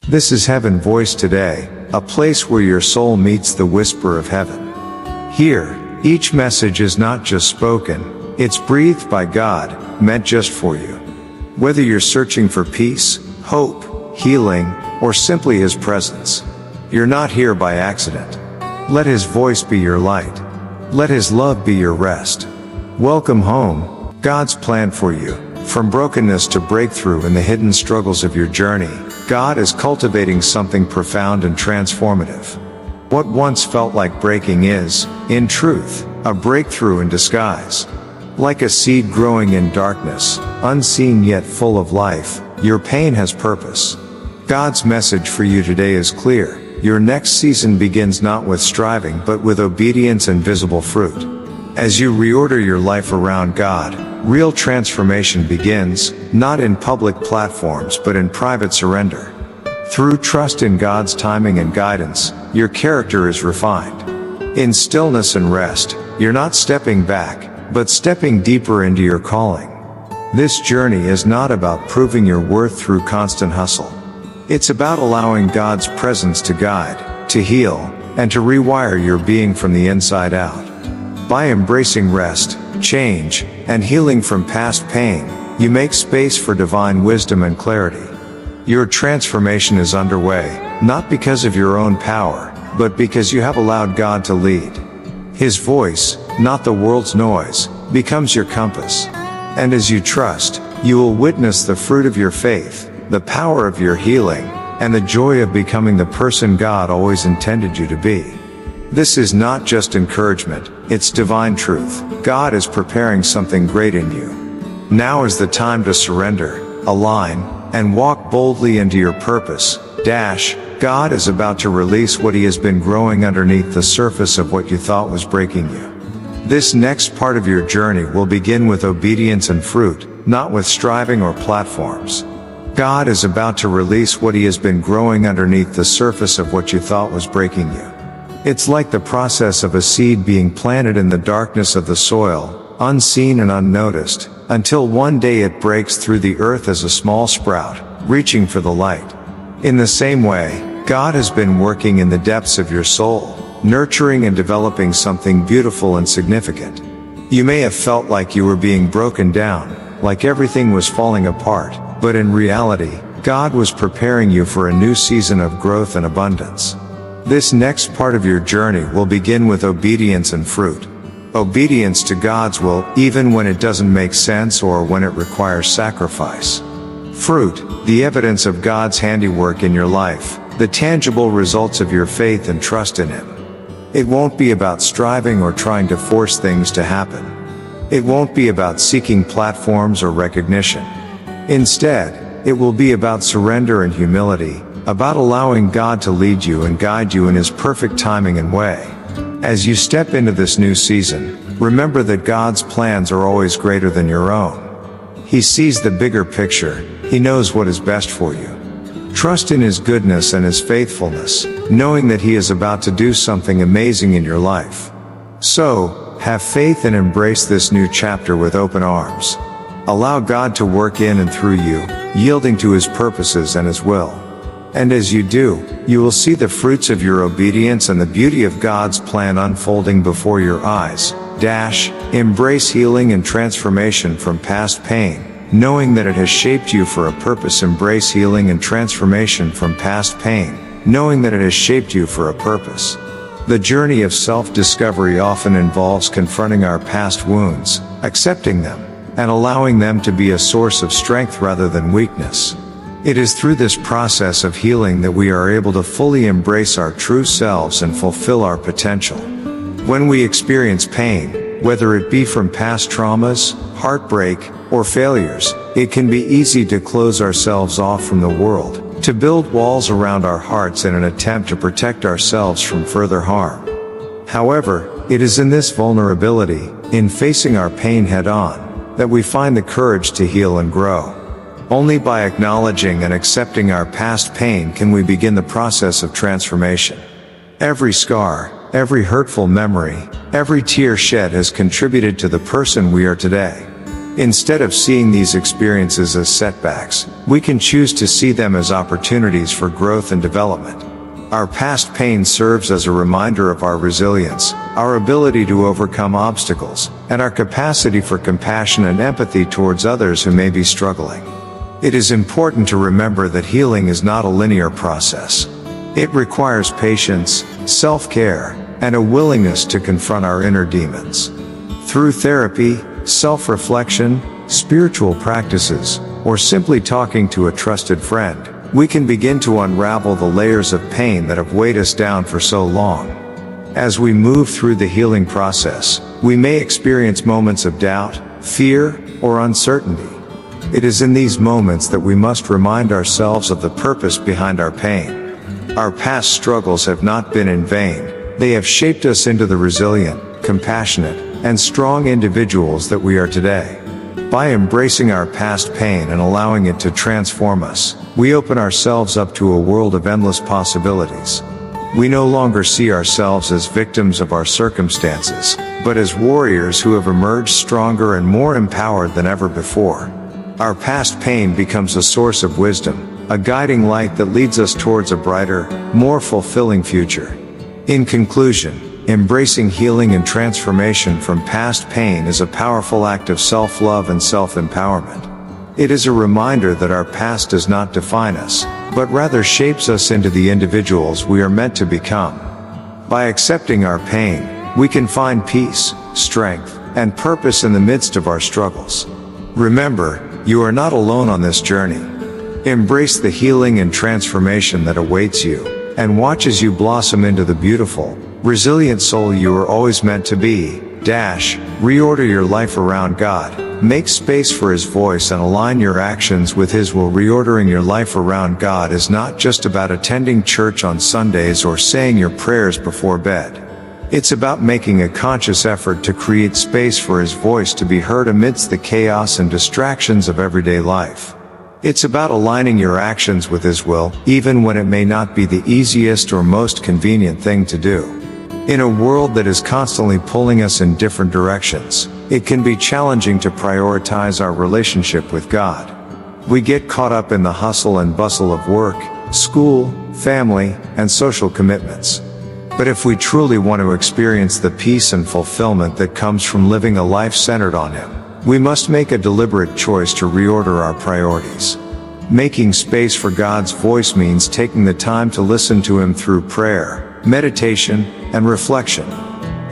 This is Heaven Voice Today, a place where your soul meets the whisper of heaven. Here, each message is not just spoken, it's breathed by God, meant just for you. Whether you're searching for peace, hope, healing, or simply His presence, you're not here by accident. Let His voice be your light. Let His love be your rest. Welcome home, God's plan for you. From brokenness to breakthrough in the hidden struggles of your journey, God is cultivating something profound and transformative. What once felt like breaking is, in truth, a breakthrough in disguise. Like a seed growing in darkness, unseen yet full of life, your pain has purpose. God's message for you today is clear. Your next season begins not with striving but with obedience and visible fruit. As you reorder your life around God, real transformation begins, not in public platforms but in private surrender. Through trust in God's timing and guidance, your character is refined. In stillness and rest, you're not stepping back, but stepping deeper into your calling. This journey is not about proving your worth through constant hustle. It's about allowing God's presence to guide, to heal, and to rewire your being from the inside out. By embracing rest, change, and healing from past pain, you make space for divine wisdom and clarity. Your transformation is underway, not because of your own power, but because you have allowed God to lead. His voice, not the world's noise, becomes your compass. And as you trust, you will witness the fruit of your faith, the power of your healing, and the joy of becoming the person God always intended you to be. This is not just encouragement, it's divine truth. God is preparing something great in you. Now is the time to surrender, align, and walk boldly into your purpose. God is about to release what He has been growing underneath the surface of what you thought was breaking you. This next part of your journey will begin with obedience and fruit, not with striving or platforms. God is about to release what He has been growing underneath the surface of what you thought was breaking you. It's like the process of a seed being planted in the darkness of the soil, unseen and unnoticed, until one day it breaks through the earth as a small sprout, reaching for the light. In the same way, God has been working in the depths of your soul, nurturing and developing something beautiful and significant. You may have felt like you were being broken down, like everything was falling apart, but in reality, God was preparing you for a new season of growth and abundance. This next part of your journey will begin with obedience and fruit. Obedience to God's will, even when it doesn't make sense or when it requires sacrifice. Fruit, the evidence of God's handiwork in your life, the tangible results of your faith and trust in Him. It won't be about striving or trying to force things to happen. It won't be about seeking platforms or recognition. Instead, it will be about surrender and humility, about allowing God to lead you and guide you in His perfect timing and way. As you step into this new season, remember that God's plans are always greater than your own. He sees the bigger picture. He knows what is best for you. Trust in His goodness and His faithfulness, knowing that He is about to do something amazing in your life. So, have faith and embrace this new chapter with open arms. Allow God to work in and through you, yielding to His purposes and His will. And as you do, you will see the fruits of your obedience and the beauty of God's plan unfolding before your eyes. Embrace healing and transformation from past pain, knowing that it has shaped you for a purpose. Embrace healing and transformation from past pain, knowing that it has shaped you for a purpose. The journey of self-discovery often involves confronting our past wounds, accepting them, and allowing them to be a source of strength rather than weakness. It is through this process of healing that we are able to fully embrace our true selves and fulfill our potential. When we experience pain, whether it be from past traumas, heartbreak, or failures, it can be easy to close ourselves off from the world, to build walls around our hearts in an attempt to protect ourselves from further harm. However, it is in this vulnerability, in facing our pain head-on, that we find the courage to heal and grow. Only by acknowledging and accepting our past pain can we begin the process of transformation. Every scar, every hurtful memory, every tear shed has contributed to the person we are today. Instead of seeing these experiences as setbacks, we can choose to see them as opportunities for growth and development. Our past pain serves as a reminder of our resilience, our ability to overcome obstacles, and our capacity for compassion and empathy towards others who may be struggling. It is important to remember that healing is not a linear process. It requires patience, self-care, and a willingness to confront our inner demons. Through therapy, self-reflection, spiritual practices, or simply talking to a trusted friend, we can begin to unravel the layers of pain that have weighed us down for so long. As we move through the healing process, we may experience moments of doubt, fear, or uncertainty. It is in these moments that we must remind ourselves of the purpose behind our pain. Our past struggles have not been in vain. They have shaped us into the resilient, compassionate, and strong individuals that we are today. By embracing our past pain and allowing it to transform us, we open ourselves up to a world of endless possibilities. We no longer see ourselves as victims of our circumstances, but as warriors who have emerged stronger and more empowered than ever before. Our past pain becomes a source of wisdom, a guiding light that leads us towards a brighter, more fulfilling future. In conclusion, embracing healing and transformation from past pain is a powerful act of self-love and self-empowerment. It is a reminder that our past does not define us, but rather shapes us into the individuals we are meant to become. By accepting our pain, we can find peace, strength, and purpose in the midst of our struggles. Remember, you are not alone on this journey. Embrace the healing and transformation that awaits you, and watch as you blossom into the beautiful, resilient soul you are always meant to be. Reorder your life around God. Make space for His voice and align your actions with His will. Reordering your life around God is not just about attending church on Sundays or saying your prayers before bed. It's about making a conscious effort to create space for His voice to be heard amidst the chaos and distractions of everyday life. It's about aligning your actions with His will, even when it may not be the easiest or most convenient thing to do. In a world that is constantly pulling us in different directions, it can be challenging to prioritize our relationship with God. We get caught up in the hustle and bustle of work, school, family, and social commitments. But if we truly want to experience the peace and fulfillment that comes from living a life centered on Him, we must make a deliberate choice to reorder our priorities. Making space for God's voice means taking the time to listen to Him through prayer, meditation, and reflection.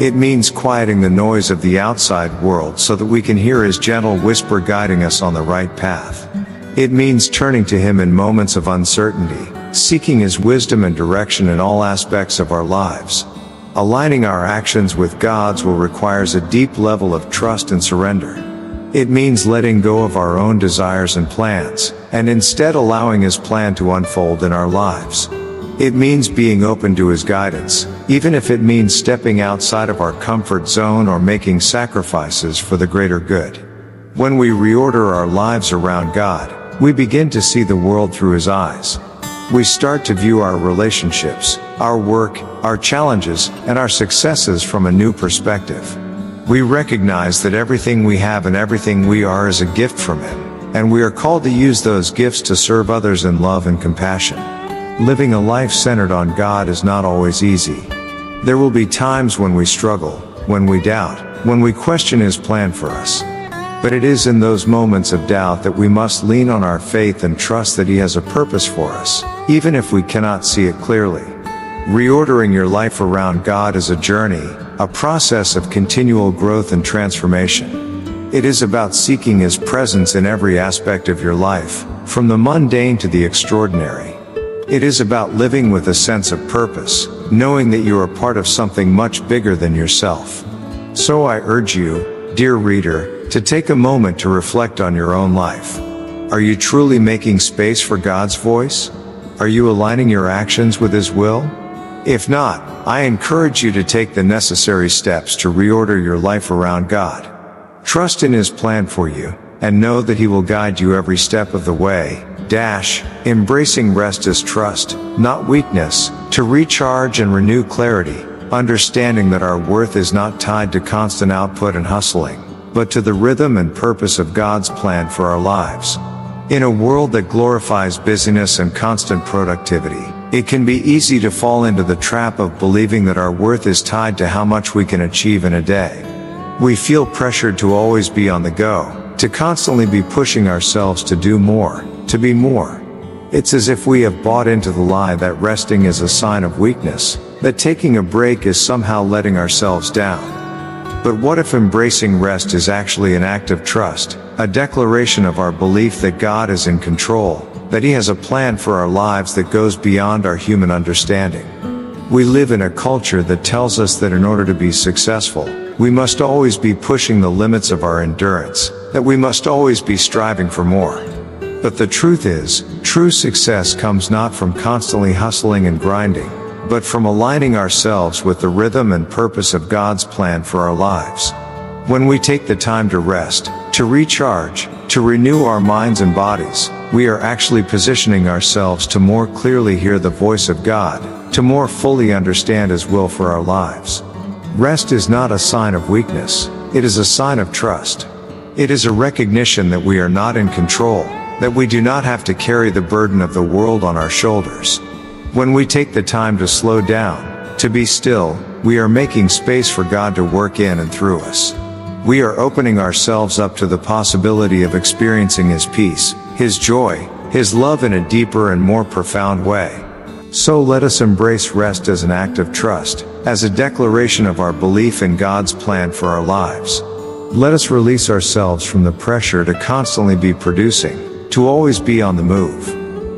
It means quieting the noise of the outside world so that we can hear His gentle whisper guiding us on the right path. It means turning to Him in moments of uncertainty, seeking His wisdom and direction in all aspects of our lives. Aligning our actions with God's will requires a deep level of trust and surrender. It means letting go of our own desires and plans, and instead allowing His plan to unfold in our lives. It means being open to His guidance, even if it means stepping outside of our comfort zone or making sacrifices for the greater good. When we reorder our lives around God, we begin to see the world through His eyes. We start to view our relationships, our work, our challenges, and our successes from a new perspective. We recognize that everything we have and everything we are is a gift from Him, and we are called to use those gifts to serve others in love and compassion. Living a life centered on God is not always easy. There will be times when we struggle, when we doubt, when we question His plan for us. But it is in those moments of doubt that we must lean on our faith and trust that He has a purpose for us, even if we cannot see it clearly. Reordering your life around God is a journey, a process of continual growth and transformation. It is about seeking His presence in every aspect of your life, from the mundane to the extraordinary. It is about living with a sense of purpose, knowing that you are part of something much bigger than yourself. So I urge you, dear reader, to take a moment to reflect on your own life. Are you truly making space for God's voice? Are you aligning your actions with His will? If not, I encourage you to take the necessary steps to reorder your life around God. Trust in His plan for you, and know that He will guide you every step of the way. Embracing rest as trust, not weakness, to recharge and renew clarity, understanding that our worth is not tied to constant output and hustling, but to the rhythm and purpose of God's plan for our lives. In a world that glorifies busyness and constant productivity, it can be easy to fall into the trap of believing that our worth is tied to how much we can achieve in a day. We feel pressured to always be on the go, to constantly be pushing ourselves to do more, to be more. It's as if we have bought into the lie that resting is a sign of weakness, that taking a break is somehow letting ourselves down. But what if embracing rest is actually an act of trust, a declaration of our belief that God is in control, that He has a plan for our lives that goes beyond our human understanding? We live in a culture that tells us that in order to be successful, we must always be pushing the limits of our endurance, that we must always be striving for more. But the truth is, true success comes not from constantly hustling and grinding, but from aligning ourselves with the rhythm and purpose of God's plan for our lives. When we take the time to rest, to recharge, to renew our minds and bodies, we are actually positioning ourselves to more clearly hear the voice of God, to more fully understand His will for our lives. Rest is not a sign of weakness, it is a sign of trust. It is a recognition that we are not in control, that we do not have to carry the burden of the world on our shoulders. When we take the time to slow down, to be still, we are making space for God to work in and through us. We are opening ourselves up to the possibility of experiencing His peace, His joy, His love in a deeper and more profound way. So let us embrace rest as an act of trust, as a declaration of our belief in God's plan for our lives. Let us release ourselves from the pressure to constantly be producing, to always be on the move.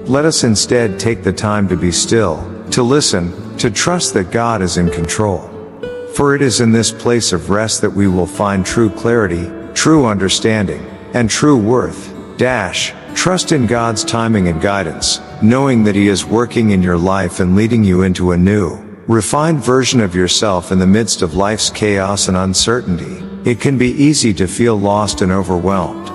Let us instead take the time to be still, to listen, to trust that God is in control. For it is in this place of rest that we will find true clarity, true understanding, and true worth. Trust in God's timing and guidance, knowing that He is working in your life and leading you into a new, refined version of yourself in the midst of life's chaos and uncertainty. It can be easy to feel lost and overwhelmed.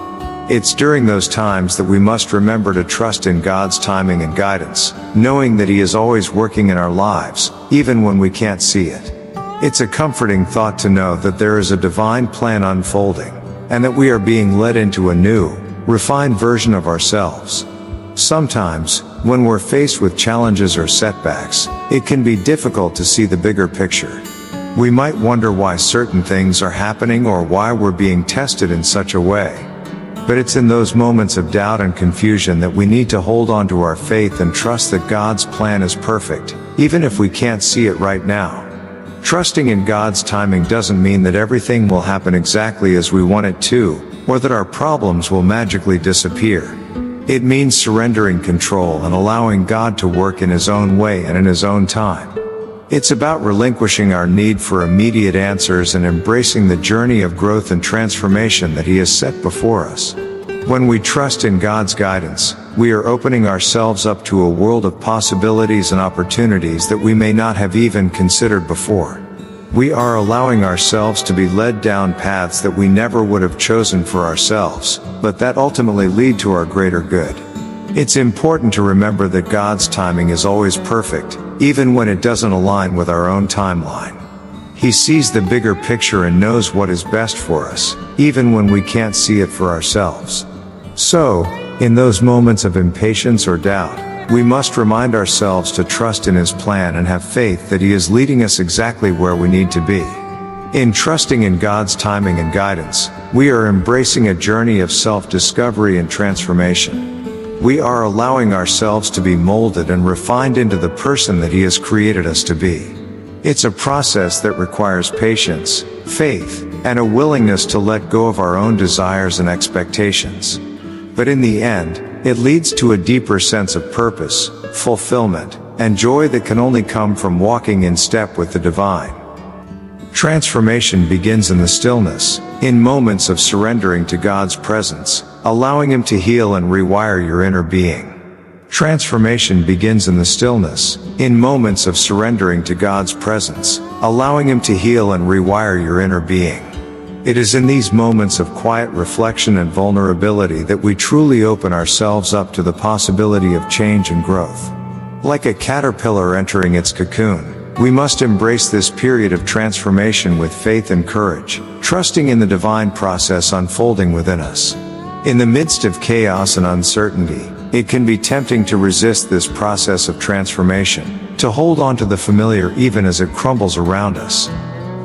It's during those times that we must remember to trust in God's timing and guidance, knowing that He is always working in our lives, even when we can't see it. It's a comforting thought to know that there is a divine plan unfolding, and that we are being led into a new, refined version of ourselves. Sometimes, when we're faced with challenges or setbacks, it can be difficult to see the bigger picture. We might wonder why certain things are happening or why we're being tested in such a way. But it's in those moments of doubt and confusion that we need to hold on to our faith and trust that God's plan is perfect, even if we can't see it right now. Trusting in God's timing doesn't mean that everything will happen exactly as we want it to, or that our problems will magically disappear. It means surrendering control and allowing God to work in His own way and in His own time. It's about relinquishing our need for immediate answers and embracing the journey of growth and transformation that He has set before us. When we trust in God's guidance, we are opening ourselves up to a world of possibilities and opportunities that we may not have even considered before. We are allowing ourselves to be led down paths that we never would have chosen for ourselves, but that ultimately lead to our greater good. It's important to remember that God's timing is always perfect, even when it doesn't align with our own timeline. He sees the bigger picture and knows what is best for us, even when we can't see it for ourselves. So, in those moments of impatience or doubt, we must remind ourselves to trust in His plan and have faith that He is leading us exactly where we need to be. In trusting in God's timing and guidance, we are embracing a journey of self-discovery and transformation. We are allowing ourselves to be molded and refined into the person that He has created us to be. It's a process that requires patience, faith, and a willingness to let go of our own desires and expectations. But in the end, it leads to a deeper sense of purpose, fulfillment, and joy that can only come from walking in step with the divine. Transformation begins in the stillness, in moments of surrendering to God's presence, allowing Him to heal and rewire your inner being. Transformation begins in the stillness, in moments of surrendering to God's presence, allowing Him to heal and rewire your inner being. It is in these moments of quiet reflection and vulnerability that we truly open ourselves up to the possibility of change and growth. Like a caterpillar entering its cocoon, we must embrace this period of transformation with faith and courage, trusting in the divine process unfolding within us. In the midst of chaos and uncertainty, it can be tempting to resist this process of transformation, to hold on to the familiar even as it crumbles around us.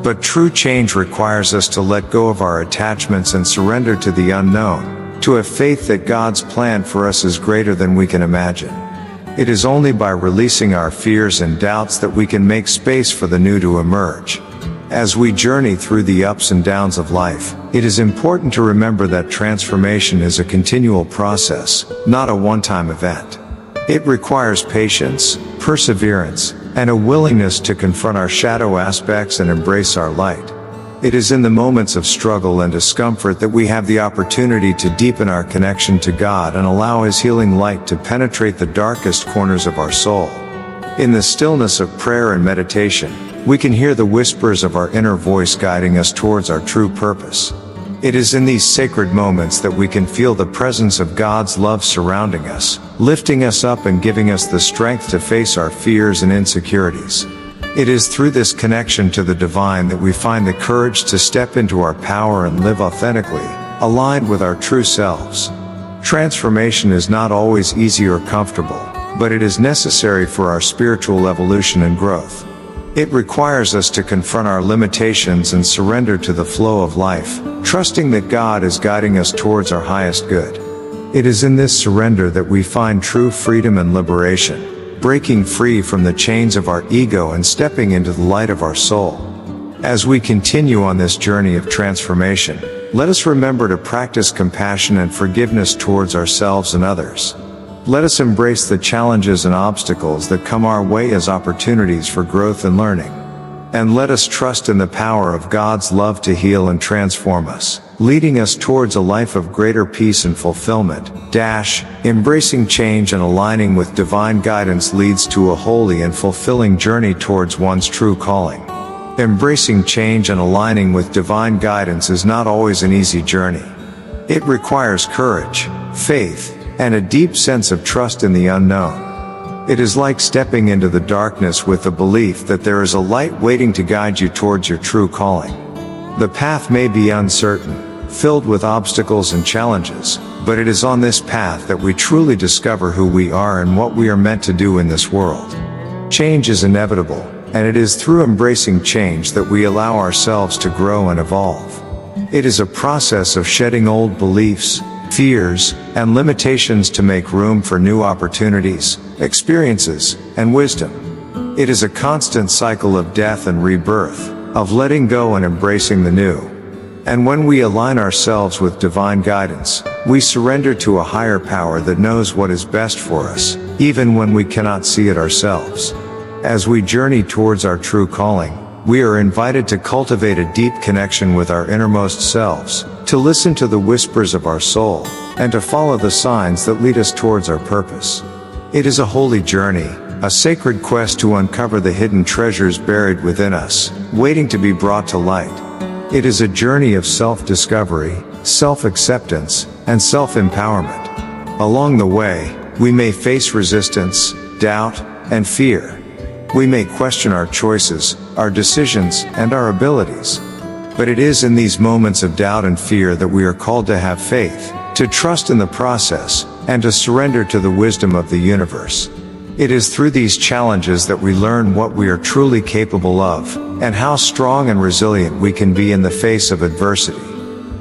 But true change requires us to let go of our attachments and surrender to the unknown, to have faith that God's plan for us is greater than we can imagine. It is only by releasing our fears and doubts that we can make space for the new to emerge. As we journey through the ups and downs of life, it is important to remember that transformation is a continual process, not a one-time event. It requires patience, perseverance, and a willingness to confront our shadow aspects and embrace our light. It is in the moments of struggle and discomfort that we have the opportunity to deepen our connection to God and allow His healing light to penetrate the darkest corners of our soul. In the stillness of prayer and meditation, we can hear the whispers of our inner voice guiding us towards our true purpose. It is in these sacred moments that we can feel the presence of God's love surrounding us, lifting us up and giving us the strength to face our fears and insecurities. It is through this connection to the divine that we find the courage to step into our power and live authentically, aligned with our true selves. Transformation is not always easy or comfortable, but it is necessary for our spiritual evolution and growth. It requires us to confront our limitations and surrender to the flow of life, trusting that God is guiding us towards our highest good. It is in this surrender that we find true freedom and liberation, breaking free from the chains of our ego and stepping into the light of our soul. As we continue on this journey of transformation, let us remember to practice compassion and forgiveness towards ourselves and others. Let us embrace the challenges and obstacles that come our way as opportunities for growth and learning. And let us trust in the power of God's love to heal and transform us, leading us towards a life of greater peace and fulfillment. Embracing change and aligning with divine guidance leads to a holy and fulfilling journey towards one's true calling. Embracing change and aligning with divine guidance is not always an easy journey. It requires courage, faith, and a deep sense of trust in the unknown. It is like stepping into the darkness with the belief that there is a light waiting to guide you towards your true calling. The path may be uncertain, filled with obstacles and challenges, but it is on this path that we truly discover who we are and what we are meant to do in this world. Change is inevitable, and it is through embracing change that we allow ourselves to grow and evolve. It is a process of shedding old beliefs, fears, and limitations to make room for new opportunities, experiences, and wisdom. It is a constant cycle of death and rebirth, of letting go and embracing the new. And when we align ourselves with divine guidance, we surrender to a higher power that knows what is best for us, even when we cannot see it ourselves. As we journey towards our true calling, we are invited to cultivate a deep connection with our innermost selves, to listen to the whispers of our soul, and to follow the signs that lead us towards our purpose. It is a holy journey, a sacred quest to uncover the hidden treasures buried within us, waiting to be brought to light. It is a journey of self-discovery, self-acceptance, and self-empowerment. Along the way, we may face resistance, doubt, and fear. We may question our choices, our decisions, and our abilities. But it is in these moments of doubt and fear that we are called to have faith, to trust in the process, and to surrender to the wisdom of the universe. It is through these challenges that we learn what we are truly capable of, and how strong and resilient we can be in the face of adversity.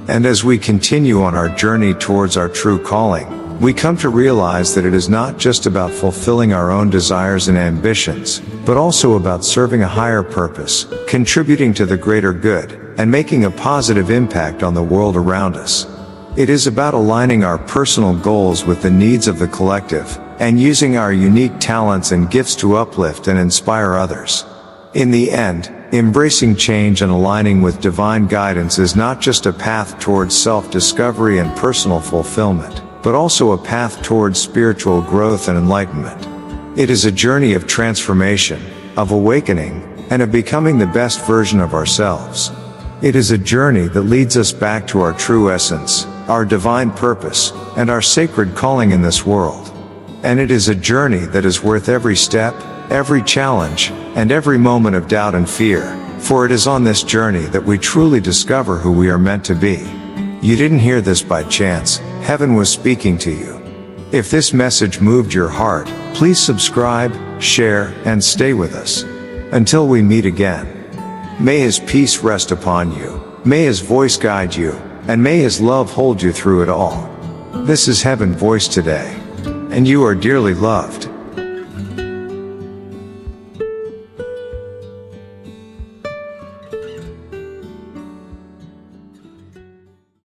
And as we continue on our journey towards our true calling, we come to realize that it is not just about fulfilling our own desires and ambitions, but also about serving a higher purpose, contributing to the greater good, and making a positive impact on the world around us. It is about aligning our personal goals with the needs of the collective, and using our unique talents and gifts to uplift and inspire others. In the end, embracing change and aligning with divine guidance is not just a path towards self-discovery and personal fulfillment, but also a path towards spiritual growth and enlightenment. It is a journey of transformation, of awakening, and of becoming the best version of ourselves. It is a journey that leads us back to our true essence, our divine purpose, and our sacred calling in this world. And it is a journey that is worth every step, every challenge, and every moment of doubt and fear, for it is on this journey that we truly discover who we are meant to be. You didn't hear this by chance, heaven was speaking to you. If this message moved your heart, please subscribe, share, and stay with us. Until we meet again. May His peace rest upon you, may His voice guide you, and may His love hold you through it all. This is Heaven Voice today. And you are dearly loved.